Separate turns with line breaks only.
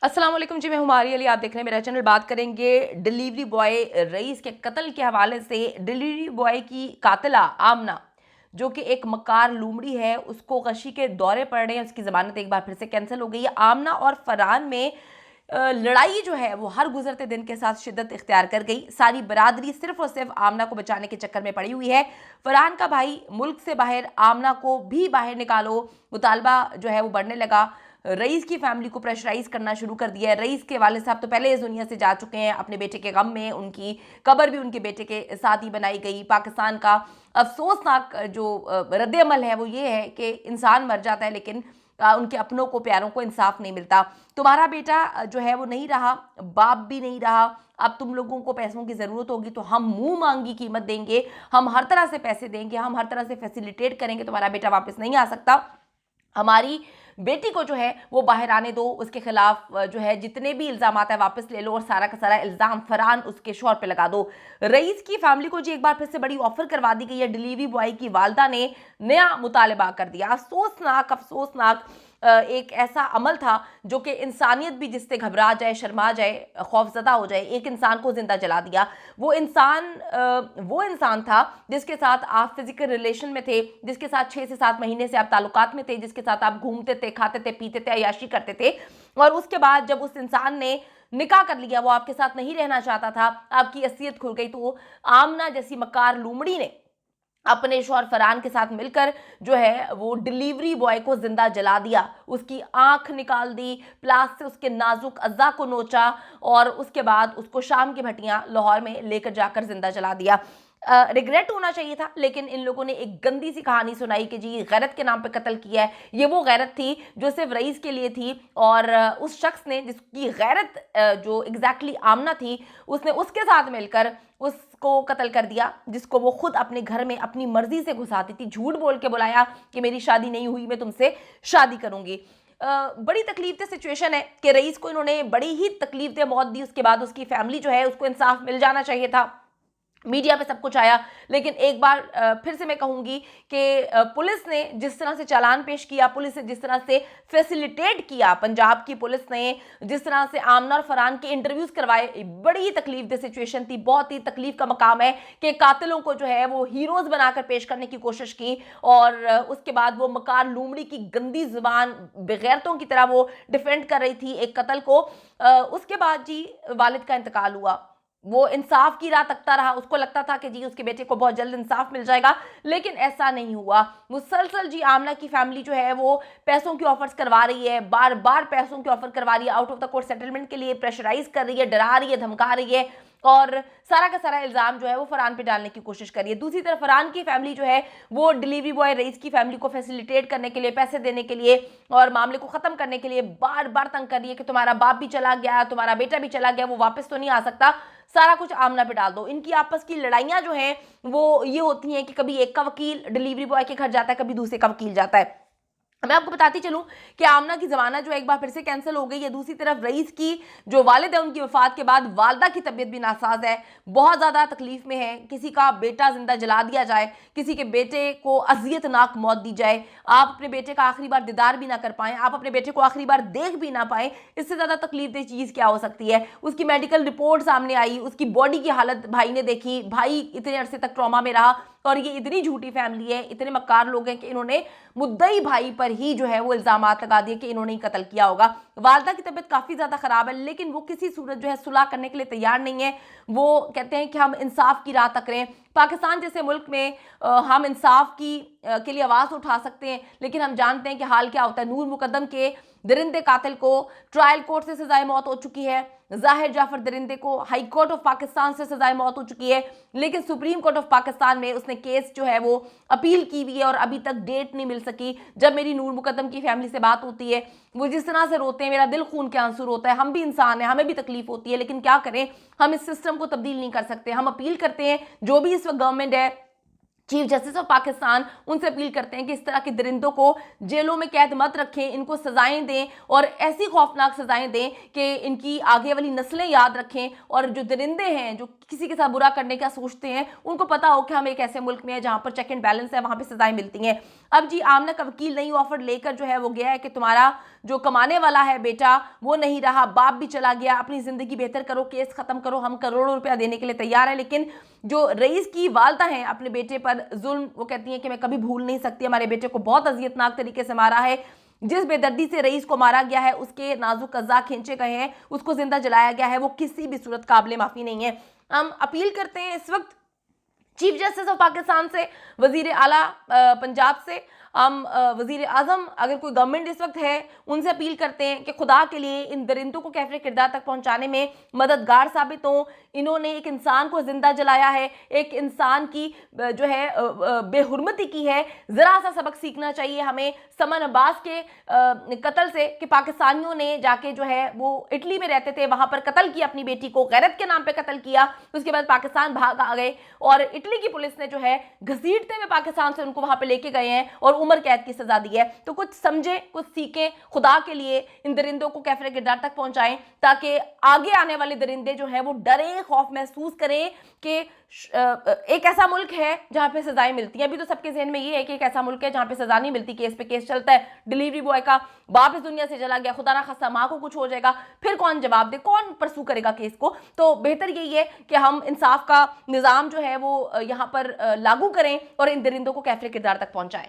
अस्सलाम वालेकुम जी, मैं हुमारी अली, आप देख रहे हैं मेरा चैनल। बात करेंगे डिलीवरी बॉय रईस के कत्ल के हवाले से। डिलीवरी बॉय की कातिला आमना, जो कि एक मक्कार लूमड़ी है, उसको गशी के दौरे पड़ रहे हैं। उसकी ज़मानत एक बार फिर से कैंसिल हो गई है। आमना और फरहान में लड़ाई जो है वो हर गुजरते दिन के साथ शिद्दत इख्तियार कर गई। सारी बरादरी सिर्फ और सिर्फ आमना को बचाने के चक्कर में पड़ी हुई है। फरहान का भाई मुल्क से बाहर, आमना को भी बाहर निकालो, मुतालबा जो है वो बढ़ने लगा। रईस की फैमिली को प्रेशराइज करना शुरू कर दिया है। रईस के वाले साहब तो पहले इस दुनिया से जा चुके हैं अपने बेटे के गम में। उनकी कब्र भी उनके बेटे के साथ ही बनाई गई। पाकिस्तान का अफसोसनाक जो रद्द अमल है वो ये है कि इंसान मर जाता है लेकिन उनके अपनों को, प्यारों को इंसाफ नहीं मिलता। तुम्हारा बेटा जो है वो नहीं रहा, बाप भी नहीं रहा। अब तुम लोगों को पैसों की ज़रूरत होगी तो हम मुंह मांगी कीमत देंगे, हम हर तरह से पैसे देंगे, हम हर तरह से फैसिलिटेट करेंगे। तुम्हारा बेटा वापस नहीं आ सकता। हमारी बेटी को जो है वो बाहर आने दो। उसके खिलाफ जो है जितने भी इल्ज़ाम है वापस ले लो और सारा का सारा इल्ज़ाम फरहान उसके शौहर पे लगा दो। रईस की फैमिली को जी एक बार फिर से बड़ी ऑफर करवा दी गई है। डिलीवरी बॉय की वालदा ने नया मुतालबा कर दिया। अफसोसनाक अफसोसनाक एक ऐसा अमल था जो कि इंसानियत भी जिससे घबरा जाए, शर्मा जाए, खौफजदा हो जाए। एक इंसान को जिंदा जला दिया। वो इंसान था जिसके साथ आप फिजिकल रिलेशन में थे, जिसके साथ 6 से 7 महीने से आप ताल्लुकात में थे, जिसके साथ आप घूमते थे, खाते थे, पीते थे, अय्याशी करते थे। और उसके बाद जब उस इंसान ने निकाह कर लिया, वो आपके साथ नहीं रहना चाहता था, आपकी हैसियत खुल गई, तो आमना जैसी मक्कार लूमड़ी ने अपने शौहर फरहान के साथ मिलकर जो है वो डिलीवरी बॉय को जिंदा जला दिया। उसकी आंख निकाल दी, प्लास से उसके नाजुक अज़ा को नोचा और उसके बाद उसको शाम की भट्टियां लाहौर में लेकर जाकर जिंदा जला दिया। रिग्रेट होना चाहिए था, लेकिन इन लोगों ने एक गंदी सी कहानी सुनाई कि जी गैरत के नाम पे कत्ल किया है। ये वो गैरत थी जो सिर्फ रईस के लिए थी और उस शख्स ने जिसकी गैरत जो एग्जैक्टली आमना थी, उसने उसके साथ मिलकर उसको कत्ल कर दिया, जिसको वो खुद अपने घर में अपनी मर्जी से घुसाती थी। झूठ बोल के बुलाया कि मेरी शादी नहीं हुई, मैं तुमसे शादी करूंगी। बड़ी तकलीफ दे सिचुएशन है कि रईस को इन्होंने बड़ी ही तकलीफ दे मौत दी। उसके बाद उसकी फैमिली जो है उसको इंसाफ मिल जाना चाहिए था। मीडिया पे सब कुछ आया, लेकिन एक बार फिर से मैं कहूंगी कि पुलिस ने जिस तरह से चालान पेश किया, पुलिस ने जिस तरह से फैसिलिटेट किया, पंजाब की पुलिस ने जिस तरह से आमना और फरहान के इंटरव्यूज करवाए, बड़ी ही तकलीफ दे सिचुएशन थी। बहुत ही तकलीफ का मकाम है कि कातिलों को जो है वो हीरोज बनाकर पेश करने की कोशिश की और उसके बाद वो मकार लूमड़ी की गंदी जुबान बेगैरतों की तरह वो डिफेंड कर रही थी एक कत्ल को। उसके बाद जी वालिद का इंतकाल हुआ। वो इंसाफ की राह तकता रहा। उसको लगता था कि जी उसके बेटे को बहुत जल्द इंसाफ मिल जाएगा, लेकिन ऐसा नहीं हुआ। मुसलसल जी आमना की फैमिली जो है वो पैसों की ऑफर्स करवा रही है, बार बार पैसों की ऑफर करवा रही है, out of the court settlement के लिए प्रेशराइज कर रही है, डरा रही है, धमका रही है और सारा का सारा इल्जाम जो है वो फरहान पे डालने की कोशिश कर रही है। दूसरी तरफ फरहान की फैमिली जो है वो डिलीवरी बॉय रईस की फैमिली को फैसिलिटेट करने के लिए, पैसे देने के लिए और मामले को खत्म करने के लिए बार बार तंग कर रही है कि तुम्हारा बाप भी चला गया, तुम्हारा बेटा भी चला गया, वो वापस तो नहीं आ सकता, सारा कुछ आमना पे डाल दो। इनकी आपस की लड़ाइयां जो हैं वो ये होती हैं कि कभी एक का वकील डिलीवरी बॉय के घर जाता है, कभी दूसरे का वकील जाता है। मैं आपको बताती चलूं कि आमना की जमानत जो एक बार फिर से कैंसिल हो गई है। दूसरी तरफ रईस की जो वालिद है, उनकी वफात के बाद वालदा की तबीयत भी नासाज है, बहुत ज़्यादा तकलीफ में है। किसी का बेटा जिंदा जला दिया जाए, किसी के बेटे को अजियतनाक मौत दी जाए, आप अपने बेटे का आखिरी बार दीदार भी ना कर पाएं, आप अपने बेटे को आखिरी बार देख भी ना पाएं, इससे ज़्यादा तकलीफ दे चीज़ क्या हो सकती है। उसकी मेडिकल रिपोर्ट सामने आई, उसकी बॉडी की हालत भाई ने देखी, भाई इतने अरसे तक ट्रॉमा में रहा और ये इतनी झूठी फैमिली है, इतने मक्कार लोग हैं कि इन्होंने मुद्दई भाई पर ही जो है वो इल्जामात लगा दिए कि इन्होंने ही कत्ल किया होगा। वालदा की तबीयत काफ़ी ज़्यादा ख़राब है, लेकिन वो किसी सूरत जो है सुलह करने के लिए तैयार नहीं है। वो कहते हैं कि हम इंसाफ की राह तक रहें। पाकिस्तान जैसे मुल्क में हम इंसाफ के लिए आवाज़ उठा सकते हैं, लेकिन हम जानते हैं कि हाल क्या होता है। नूर मुकद्दम के दरिंदे कातिल को ट्रायल कोर्ट से सजाए मौत हो चुकी है। जाहिर जाफर दरिंदे को हाई कोर्ट ऑफ पाकिस्तान से सजाए मौत हो चुकी है, लेकिन सुप्रीम कोर्ट ऑफ पाकिस्तान में उसने केस जो है वो अपील की हुई है और अभी तक डेट नहीं मिल सकी। जब मेरी नूर मुकद्दम की फैमिली से बात होती है, वो जिस तरह से रोते हैं, मेरा दिल खून के आंसू रोता है। हम भी इंसान हैं, हमें भी तकलीफ होती है, लेकिन क्या करें, हम इस सिस्टम को तब्दील नहीं कर सकते। हम अपील करते हैं, जो भी इस वक्त गवर्नमेंट है, चीफ जस्टिस ऑफ पाकिस्तान, उनसे अपील करते हैं कि इस तरह के दरिंदों को जेलों में कैद मत रखें, इनको सजाएं दें और ऐसी खौफनाक सजाएं दें कि इनकी आगे वाली नस्लें याद रखें और जो दरिंदे हैं, जो किसी के साथ बुरा करने का सोचते हैं, उनको पता हो कि हम एक ऐसे मुल्क में है जहां पर चेक एंड बैलेंस है, वहां पे सजाएं मिलती हैं। अब जी आमना का वकील नई ऑफर लेकर जो है वो गया है कि तुम्हारा जो कमाने वाला है बेटा वो नहीं रहा, बाप भी चला गया, अपनी जिंदगी बेहतर करो, केस खत्म करो, हम करोड़ों रुपया देने के लिए तैयार है। लेकिन जो रईस की वालदा है अपने बेटे पर जुल्म, वो कहती हैं कि मैं कभी भूल नहीं सकती, हमारे बेटे को बहुत अजियतनाक तरीके से मारा है, जिस बेदर्दी से रईस को मारा गया है, उसके नाजुक अज़ा खींचे गए हैं, उसको जिंदा जलाया गया है, वो किसी भी सूरत काबिल माफी नहीं है। हम अपील करते हैं इस वक्त चीफ जस्टिस ऑफ पाकिस्तान से, वजीर आला पंजाब से, हम वजीर आजम अगर कोई गवर्नमेंट इस वक्त है उनसे अपील करते हैं कि खुदा के लिए इन दरिंदों को कैफरे किरदार तक पहुंचाने में मददगार साबित हो। इन्होंने एक इंसान को जिंदा जलाया है, एक इंसान की जो है बेहुरमती की है। जरा सा सबक सीखना चाहिए हमें समन अब्बास के कत्ल से, कि पाकिस्तानियों ने जाके जो है वो इटली में रहते थे, वहां पर कत्ल किया अपनी बेटी को, गैरत के नाम पे कत्ल किया, उसके बाद पाकिस्तान भाग आ गए और इटली की पुलिस ने जो है घसीटते हुए पाकिस्तान से उनको वहां पे लेके गए हैं और उम्र कैद की सजा दी है। तो कुछ समझे, कुछ सीखें, खुदा के लिए इन दरिंदों को कैफरे किरदार तक पहुंचाएं, ताकि आगे आने वाले दरिंदे जो है वो डरे, खौफ महसूस करें कि एक ऐसा मुल्क है जहां पे सजाएं मिलती हैं। अभी तो सबके जहन में ये है कि एक ऐसा मुल्क है जहां पे सजा नहीं मिलती, केस पे केस चलता है, डिलीवरी बॉय का बाप इस दुनिया से चला गया, खुदा ना खास्ता माँ को कुछ हो जाएगा, फिर कौन जवाब दे, कौन परसू करेगा केस को। तो बेहतर यही है कि हम इंसाफ का निज़ाम जो है वो यहाँ पर लागू करें और इन दरिंदों को कैफरे किरदार तक पहुंचाएं।